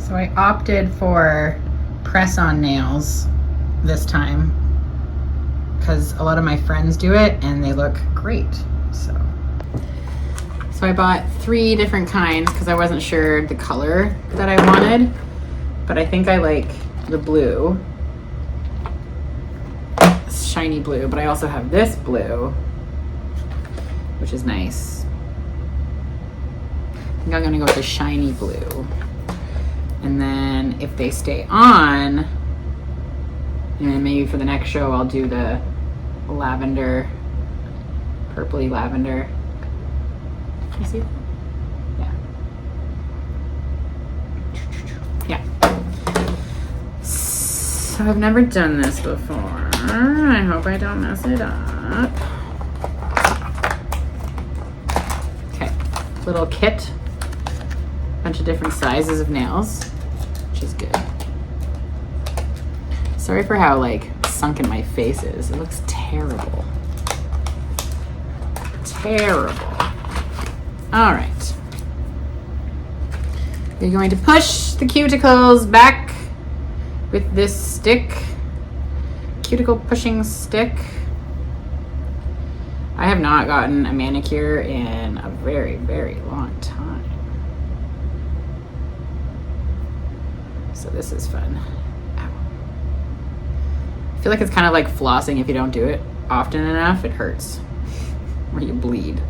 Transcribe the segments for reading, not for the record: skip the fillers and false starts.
So I opted for press-on nails this time because a lot of my friends do it and they look great. So I bought 3 different kinds because I wasn't sure the color that I wanted, but I think I like the blue, shiny blue, but I also have this blue, which is nice. I think I'm gonna go with the shiny blue. And then if they stay on, and then maybe for the next show I'll do the lavender, purpley lavender. You see that? Yeah. Yeah. So I've never done this before. I hope I don't mess it up. Okay, little kit. Bunch of different sizes of nails, which is good. Sorry for how like sunken my face is. It looks terrible. Terrible. All right. You're going to push the cuticles back with this stick. Cuticle pushing stick. I have not gotten a manicure in a very, very long time. So this is fun. Ow. I feel like it's kind of like flossing. If you don't do it often enough, it hurts. Or you bleed.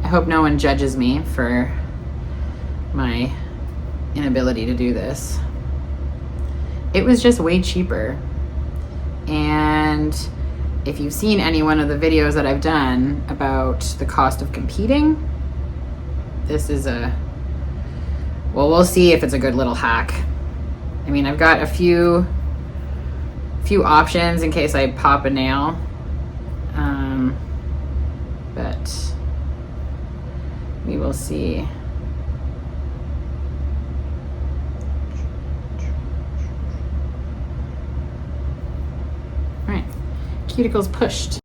I hope no one judges me for my inability to do this. It was just way cheaper. And if you've seen any one of the videos that I've done about the cost of competing, this is well, we'll see if it's a good little hack. I mean, I've got a few options in case I pop a nail. But we will see. All right, cuticles pushed.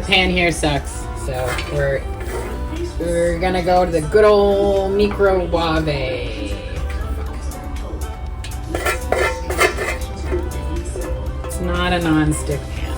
Pan here sucks, so we're gonna go to the good old microwave. It's not a non-stick pan.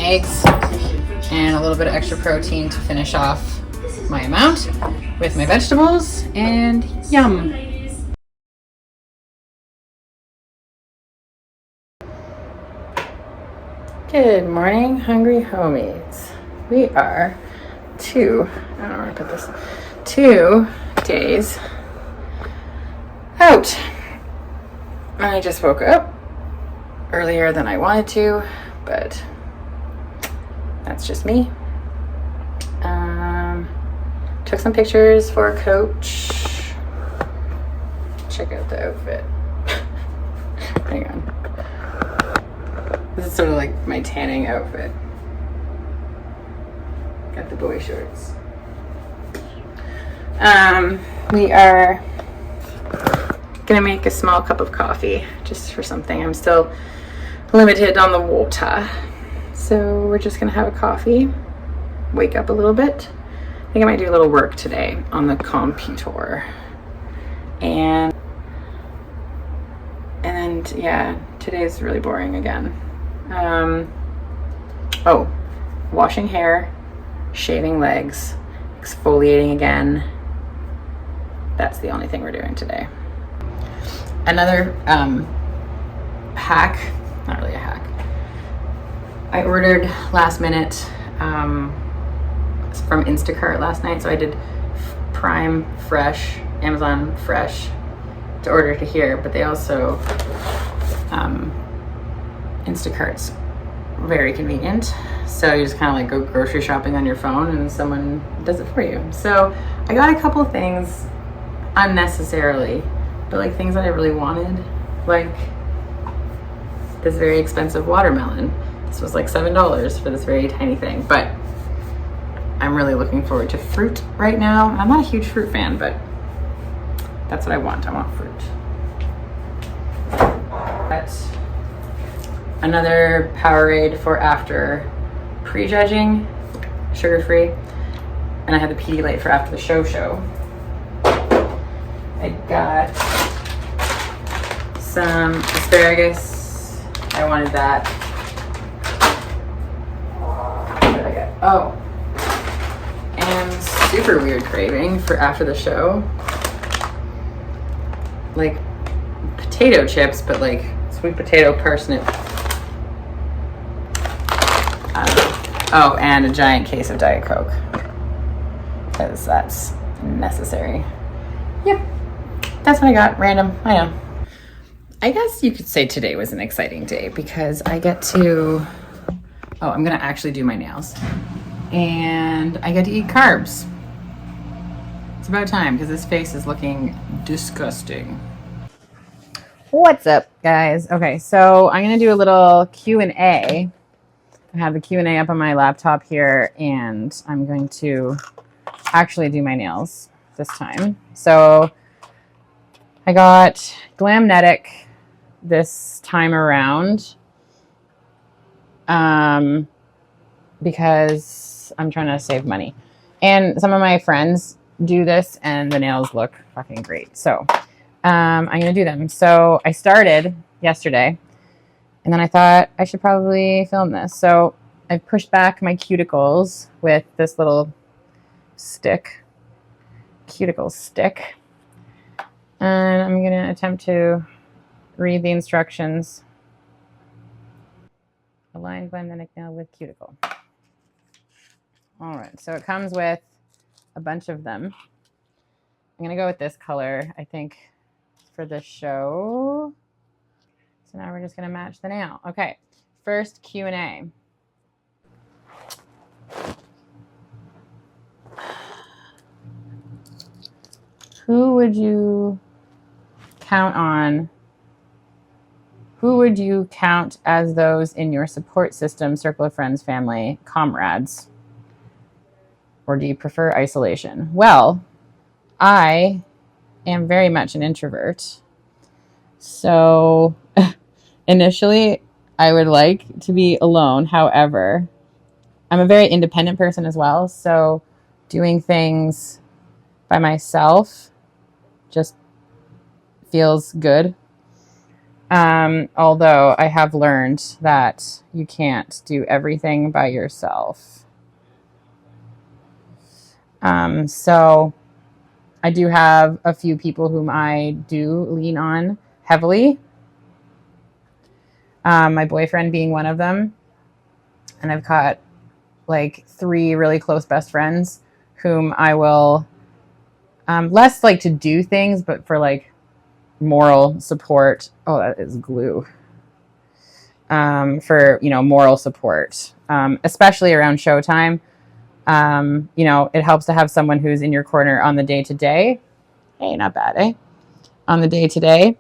eggs and a little bit of extra protein to finish off my amount with my vegetables, and yum. Good morning, hungry homies. We are I don't know where to put this, 2 days out. I just woke up earlier than I wanted to, but that's just me. Took some pictures for Coach. Check out the outfit. Hang on. This is sort of like my tanning outfit. Got the boy shorts. We are gonna make a small cup of coffee just for something. I'm still limited on the water. So we're just gonna have a coffee, wake up a little bit. I think I might do a little work today on the computer. And then, yeah, today's really boring again. Washing hair, shaving legs, exfoliating again. That's the only thing we're doing today. Another hack, not really a hack. I ordered last minute from Instacart last night, so I did Prime Fresh, Amazon Fresh to order to here, but they also Instacart's very convenient, so you just kind of like go grocery shopping on your phone and someone does it for you. So I got a couple things unnecessarily, but like things that I really wanted, like this very expensive watermelon. This was like $7 for this very tiny thing, but I'm really looking forward to fruit right now. I'm not a huge fruit fan, but that's what I want. I want fruit. That's another Powerade for after prejudging, sugar-free. And I had the Pedialyte for after the show. I got some asparagus. I wanted that. What did I get? Oh. And super weird craving for after the show. Like potato chips, but like sweet potato parsnip. Oh, and a giant case of Diet Coke, because that's necessary. Yep, that's what I got. Random, I know. I guess you could say today was an exciting day because I get to, I'm gonna actually do my nails. And I get to eat carbs. It's about time because this face is looking disgusting. What's up, guys? Okay, so I'm gonna do a little Q&A. I have the Q&A up on my laptop here, and I'm going to actually do my nails this time. So I got Glamnetic this time around because I'm trying to save money. And some of my friends do this, and the nails look fucking great. So I'm going to do them. So I started yesterday. And then I thought I should probably film this. So I pushed back my cuticles with this little cuticle stick. And I'm going to attempt to read the instructions. Align Glamnetic nail with cuticle. All right, so it comes with a bunch of them. I'm going to go with this color, I think, for the show. So now we're just going to match the nail. Okay, first Q&A. Who would you count as those in your support system, circle of friends, family, comrades? Or do you prefer isolation? Well, I am very much an introvert. So initially, I would like to be alone. However, I'm a very independent person as well. So doing things by myself just feels good. Although I have learned that you can't do everything by yourself. So I do have a few people whom I do lean on heavily. My boyfriend being one of them. And I've got like 3 really close best friends whom I will less like to do things, but for like moral support. Oh, that is glue. For, moral support, especially around showtime. It helps to have someone who's in your corner on the day to day. Hey, not bad, eh? On the day to day.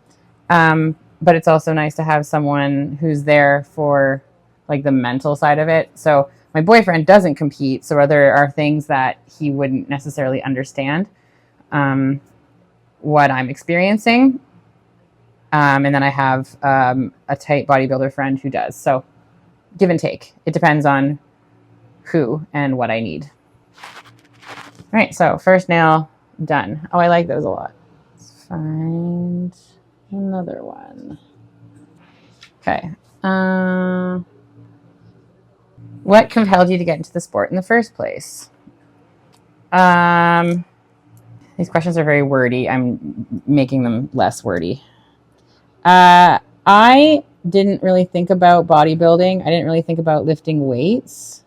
But it's also nice to have someone who's there for like the mental side of it. So my boyfriend doesn't compete. So there are things that he wouldn't necessarily understand what I'm experiencing. And then I have a tight bodybuilder friend who does. So give and take. It depends on who and what I need. All right, so first nail done. Oh, I like those a lot. Let's find another one. Okay. What compelled you to get into the sport in the first place? These questions are very wordy. I'm making them less wordy. I didn't really think about bodybuilding. I didn't really think about lifting weights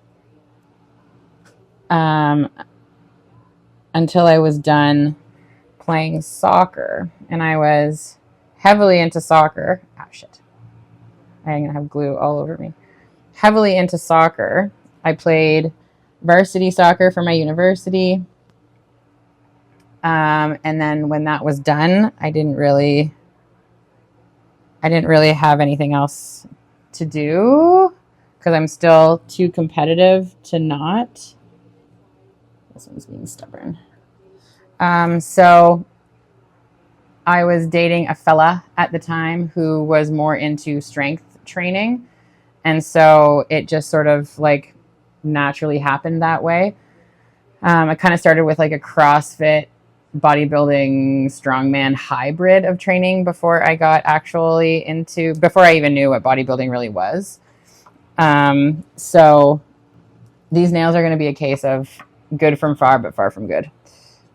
until I was done playing soccer. And I was heavily into soccer. Ah, shit. I'm going to have glue all over me. Heavily into soccer. I played varsity soccer for my university. And then when that was done, I didn't really have anything else to do because I'm still too competitive to not. This one's being stubborn. So I was dating a fella at the time who was more into strength training. And so it just sort of like naturally happened that way. I kind of started with like a CrossFit bodybuilding strongman hybrid of training before I even knew what bodybuilding really was. So these nails are going to be a case of good from far, but far from good.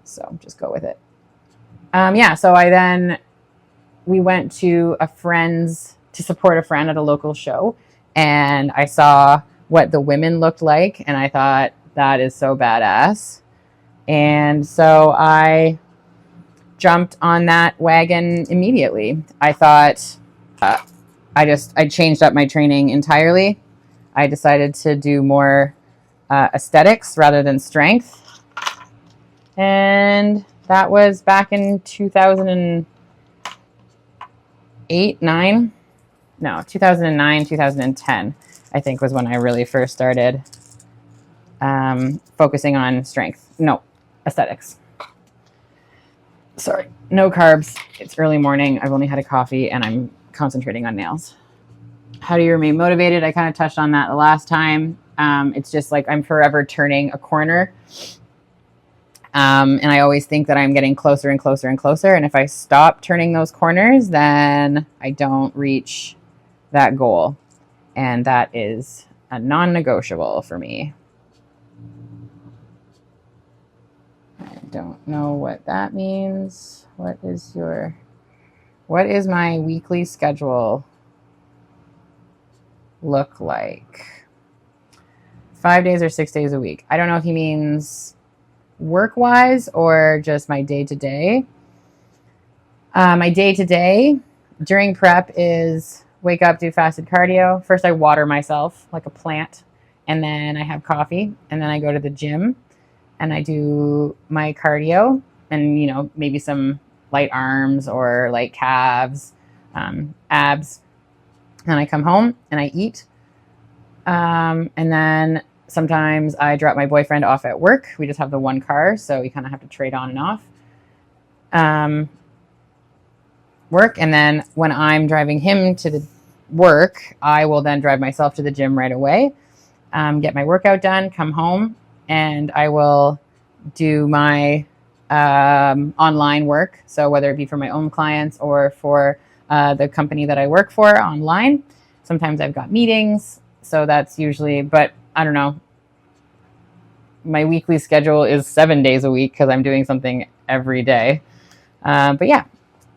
So just go with it. So we went to to support a friend at a local show, and I saw what the women looked like, and I thought, that is so badass. And so I jumped on that wagon immediately. I thought I changed up my training entirely. I decided to do more aesthetics rather than strength. And that was back in 2009, 2010, I think was when I really first started focusing on aesthetics. Sorry, no carbs. It's early morning. I've only had a coffee and I'm concentrating on nails. How do you remain motivated? I kind of touched on that the last time. It's just like I'm forever turning a corner. And I always think that I'm getting closer and closer and closer. And if I stop turning those corners, then I don't reach that goal. And that is a non-negotiable for me. I don't know what that means. What is my weekly schedule look like? 5 days or 6 days a week. I don't know if he means work-wise or just my day-to-day. My day-to-day during prep is wake up, do fasted cardio. First, I water myself like a plant, and then I have coffee, and then I go to the gym, and I do my cardio, and maybe some light arms or light calves, abs. And I come home and I eat, and then sometimes I drop my boyfriend off at work. We just have the one car, so we kind of have to trade on and off. Work, and then when I'm driving him to the work, I will then drive myself to the gym right away, get my workout done, come home, and I will do my online work. So whether it be for my own clients or for the company that I work for online. Sometimes I've got meetings, so that's usually, but I don't know. My weekly schedule is 7 days a week because I'm doing something every day. But yeah,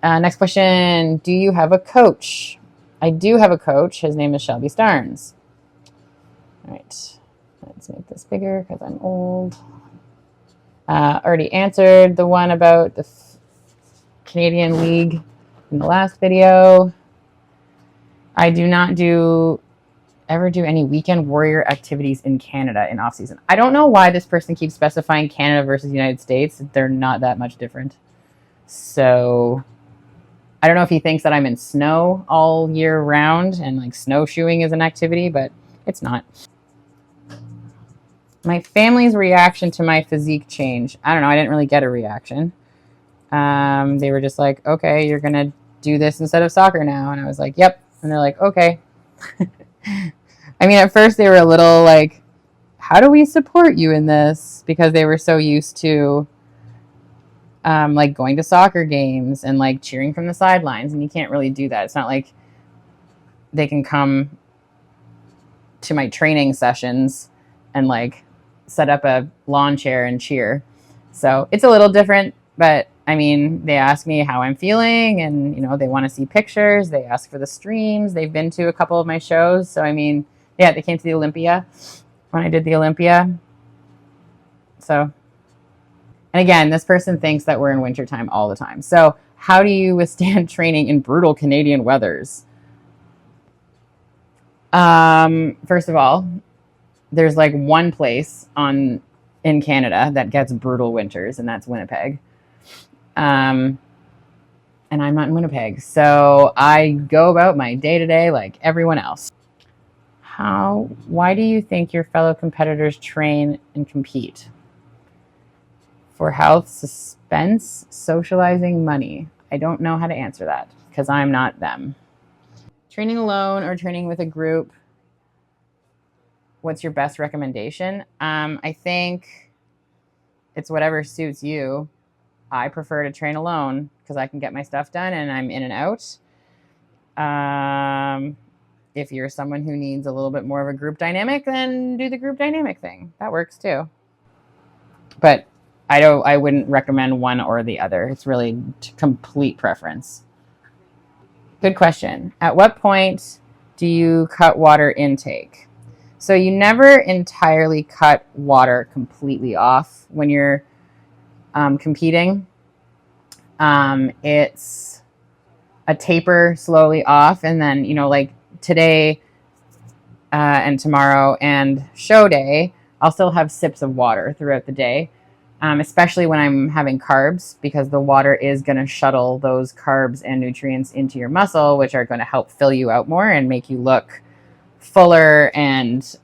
next question. Do you have a coach? I do have a coach. His name is Shelby Starnes. All right, let's make this bigger because I'm old. Already answered the one about the Canadian League in the last video. I do not ever do any weekend warrior activities in Canada in off season. I don't know why this person keeps specifying Canada versus United States. They're not that much different. So I don't know if he thinks that I'm in snow all year round and like snowshoeing is an activity, but it's not. My family's reaction to my physique change. I don't know. I didn't really get a reaction. They were just like, okay, you're going to do this instead of soccer now. And I was like, yep. And they're like, okay. I mean, at first they were a little like, how do we support you in this? Because they were so used to like going to soccer games and like cheering from the sidelines. And you can't really do that. It's not like they can come to my training sessions and like set up a lawn chair and cheer. So it's a little different, but I mean, they ask me how I'm feeling and, you know, they want to see pictures. They ask for the streams. They've been to a couple of my shows. So, I mean, yeah, they came to the Olympia when I did the Olympia. So, and again, this person thinks that we're in wintertime all the time. So how do you withstand training in brutal Canadian weathers? First of all, there's like one place in Canada that gets brutal winters, and that's Winnipeg. And I'm not in Winnipeg, so I go about my day-to-day like everyone else. Why do you think your fellow competitors train and compete? For health, suspense, socializing, money. I don't know how to answer that because I'm not them. Training alone or training with a group? What's your best recommendation? I think it's whatever suits you. I prefer to train alone because I can get my stuff done and I'm in and out. If you're someone who needs a little bit more of a group dynamic, then do the group dynamic thing. That works too. But I wouldn't recommend one or the other. It's really complete preference. Good question. At what point do you cut water intake? So you never entirely cut water completely off when you're competing. It's a taper slowly off, and then, you know, like today and tomorrow and show day, I'll still have sips of water throughout the day, especially when I'm having carbs, because the water is going to shuttle those carbs and nutrients into your muscle, which are going to help fill you out more and make you look fuller and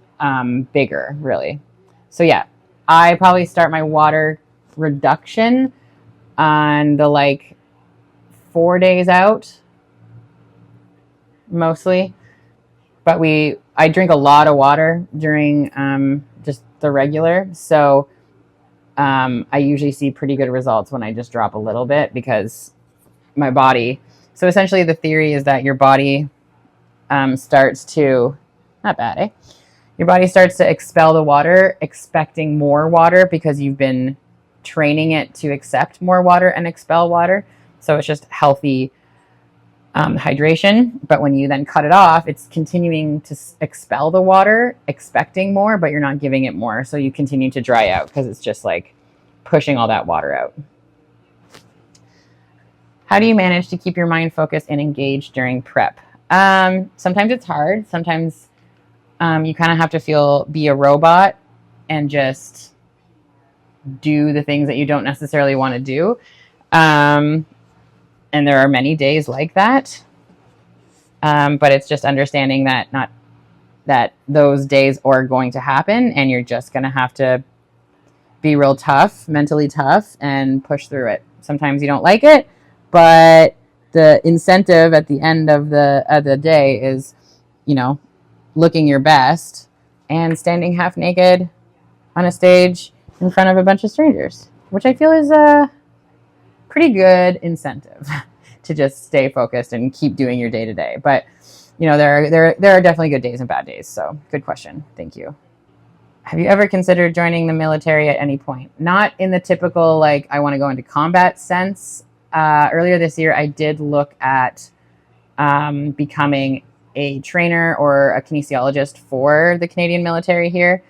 bigger, really. So yeah, I probably start my water reduction on the like 4 days out, mostly. But I drink a lot of water during just the regular. So I usually see pretty good results when I just drop a little bit, because my body. So essentially the theory is that your body starts to, not bad, eh? Your body starts to expel the water, expecting more water, because you've been training it to accept more water and expel water. So it's just healthy hydration. But when you then cut it off, it's continuing to expel the water, expecting more, but you're not giving it more. So you continue to dry out because it's just like pushing all that water out. How do you manage to keep your mind focused and engaged during prep? Sometimes it's hard. Sometimes you kind of have to be a robot and just do the things that you don't necessarily want to do. And there are many days like that. But it's just understanding that those days are going to happen, and you're just going to have to be real tough, mentally tough, and push through it. Sometimes you don't like it, but the incentive at the end of the day is, you know, looking your best and standing half naked on a stage in front of a bunch of strangers, which I feel is a pretty good incentive to just stay focused and keep doing your day to day. But there are definitely good days and bad days. So good question. Thank you. Have you ever considered joining the military at any point? Not in the typical, like, I want to go into combat sense. Earlier this year, I did look at becoming a trainer or a kinesiologist for the Canadian military here.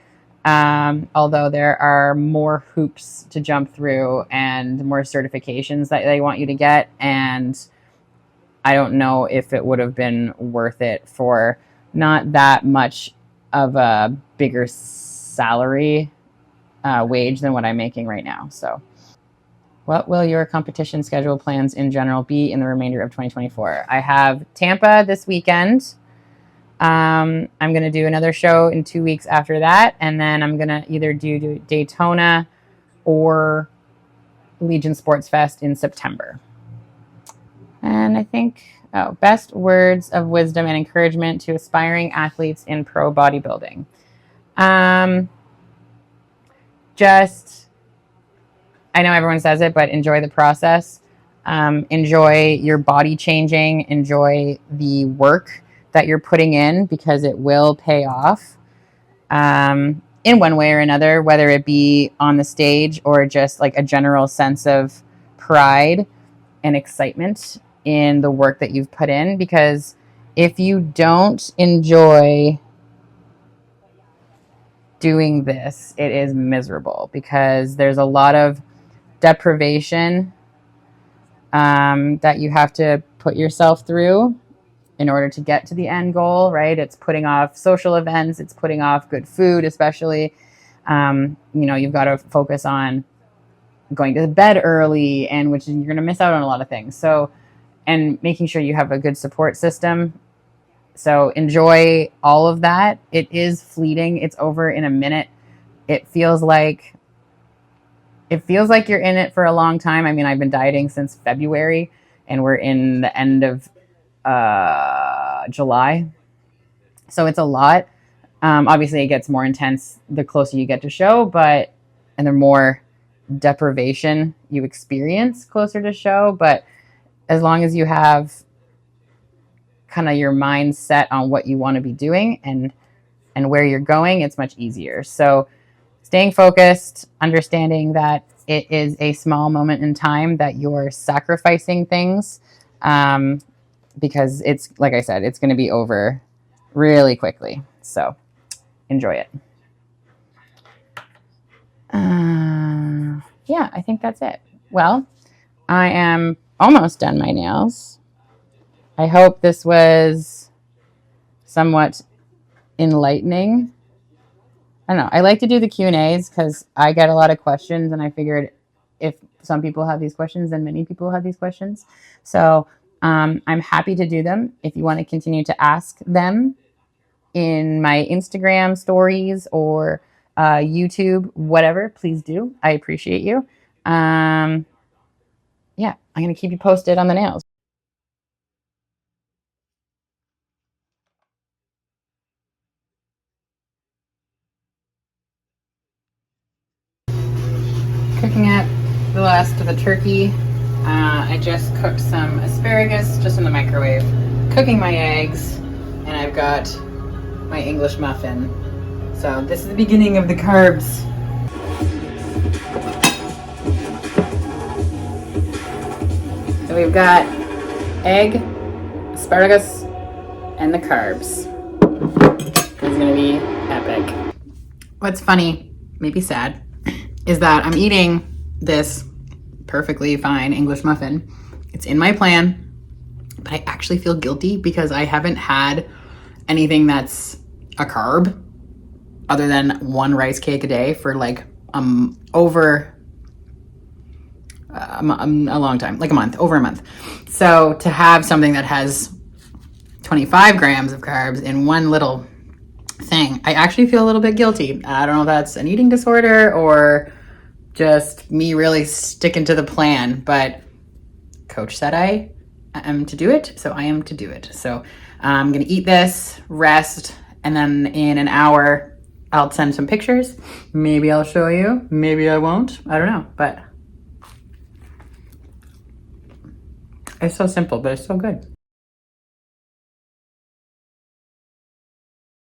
Although there are more hoops to jump through and more certifications that they want you to get. And I don't know if it would have been worth it for not that much of a bigger salary wage than what I'm making right now. So what will your competition schedule plans in general be in the remainder of 2024? I have Tampa this weekend. I'm going to do another show in 2 weeks after that. And then I'm going to either do Daytona or Legion Sports Fest in September. And I think, best words of wisdom and encouragement to aspiring athletes in pro bodybuilding. I know everyone says it, but enjoy the process. Enjoy your body changing. Enjoy the work that you're putting in, because it will pay off in one way or another, whether it be on the stage or just like a general sense of pride and excitement in the work that you've put in. Because if you don't enjoy doing this, it is miserable, because there's a lot of deprivation that you have to put yourself through in order to get to the end goal, right? It's putting off social events. It's putting off good food, especially. You've got to focus on going to bed early, and which you're going to miss out on a lot of things. So, and making sure you have a good support system. So enjoy all of that. It is fleeting. It's over in a minute. It feels like you're in it for a long time. I mean, I've been dieting since February, and we're in the end of July. So it's a lot. Obviously, it gets more intense the closer you get to show, and the more deprivation you experience closer to show. But as long as you have kind of your mind set on what you want to be doing and where you're going, it's much easier. So staying focused, understanding that it is a small moment in time that you're sacrificing things, because it's, like I said, it's going to be over really quickly. So enjoy it. Yeah, I think that's it. Well, I am almost done my nails. I hope this was somewhat enlightening. I don't know. I like to do the Q&As because I get a lot of questions, and I figured if some people have these questions, then many people have these questions. So I'm happy to do them. If you want to continue to ask them in my Instagram stories or YouTube, whatever, please do. I appreciate you. Yeah, I'm going to keep you posted on the nails. Cooking up the last of the turkey. I just cooked some asparagus just in the microwave, cooking my eggs, and I've got my English muffin. So this is the beginning of the carbs. So we've got egg, asparagus, and the carbs. It's gonna be epic. What's funny, maybe sad, is that I'm eating this perfectly fine English muffin. It's in my plan, but I actually feel guilty because I haven't had anything that's a carb other than one rice cake a day for like over a long time, like a month, over a month. So to have something that has 25 grams of carbs in one little thing, I actually feel a little bit guilty. I don't know if that's an eating disorder or just me really sticking to the plan, but coach said I am to do it, so I am to do it. So I'm gonna eat this, rest, and then in an hour I'll send some pictures. Maybe I'll show you, maybe I won't, I don't know, but It's so simple, but it's so good.